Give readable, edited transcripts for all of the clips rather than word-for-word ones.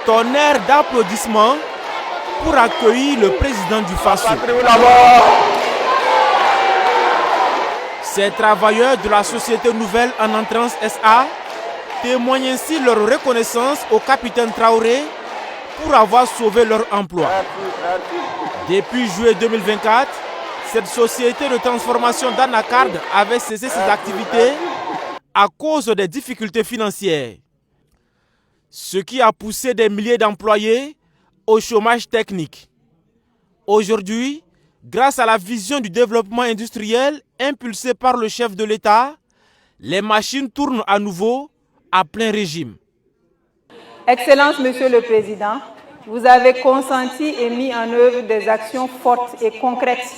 tonnerre d'applaudissements pour accueillir le président du Faso. Ces travailleurs de la société nouvelle en entrance SA témoignent ainsi leur reconnaissance au capitaine Traoré pour avoir sauvé leur emploi. Depuis juillet 2024, cette société de transformation d'Anacard avait cessé ses activités à cause des difficultés financières, ce qui a poussé des milliers d'employés au chômage technique. Aujourd'hui, grâce à la vision du développement industriel impulsée par le chef de l'État, les machines tournent à nouveau à plein régime. Excellence, Monsieur le Président, vous avez consenti et mis en œuvre des actions fortes et concrètes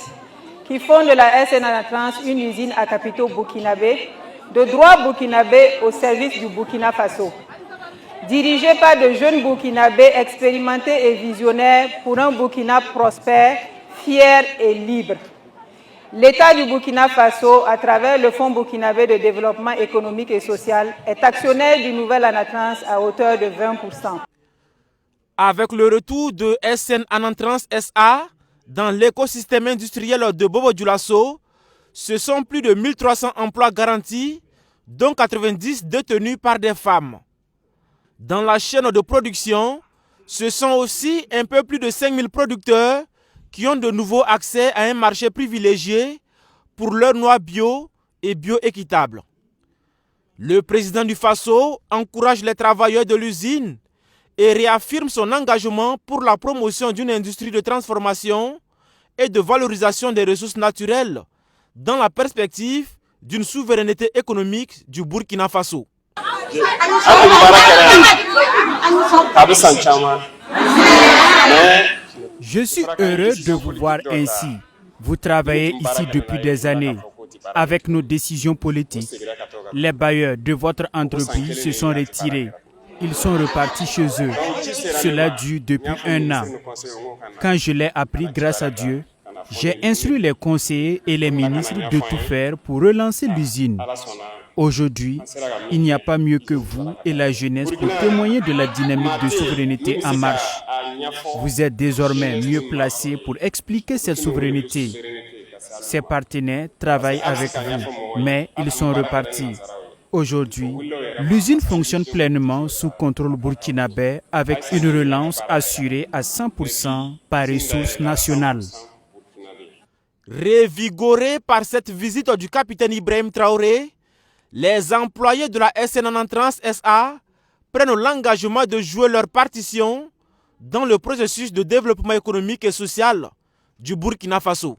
qui font de la SN Anatrans une usine à capitaux burkinabé, de droit burkinabé au service du Burkina Faso. Dirigée par de jeunes burkinabés expérimentés et visionnaires pour un Burkina prospère, fier et libre. L'État du Burkina Faso, à travers le Fonds burkinabé de développement économique et social, est actionnaire du nouvel Anatrans à hauteur de 20%. Avec le retour de SN Anatrans SA dans l'écosystème industriel de Bobo-Dioulasso, ce sont plus de 1300 emplois garantis, dont 90 détenus par des femmes. Dans la chaîne de production, ce sont aussi un peu plus de 5000 producteurs qui ont de nouveau accès à un marché privilégié pour leurs noix bio et bio-équitables. Le président du Faso encourage les travailleurs de l'usine et réaffirme son engagement pour la promotion d'une industrie de transformation et de valorisation des ressources naturelles dans la perspective d'une souveraineté économique du Burkina Faso. Je suis heureux de vous voir ainsi. Vous travaillez ici depuis des années. Avec nos décisions politiques, les bailleurs de votre entreprise se sont retirés. Ils sont repartis chez eux. Cela dure depuis 1 an. Quand je l'ai appris grâce à Dieu, j'ai instruit les conseillers et les ministres de tout faire pour relancer l'usine. Aujourd'hui, il n'y a pas mieux que vous et la jeunesse pour témoigner de la dynamique de souveraineté en marche. Vous êtes désormais mieux placés pour expliquer cette souveraineté. Ses partenaires travaillent avec vous, mais ils sont repartis. Aujourd'hui, l'usine fonctionne pleinement sous contrôle burkinabé avec une relance assurée à 100% par ressources nationales. Révigorés par cette visite du capitaine Ibrahim Traoré, les employés de la SN Anatrans SA prennent l'engagement de jouer leur partition dans le processus de développement économique et social du Burkina Faso.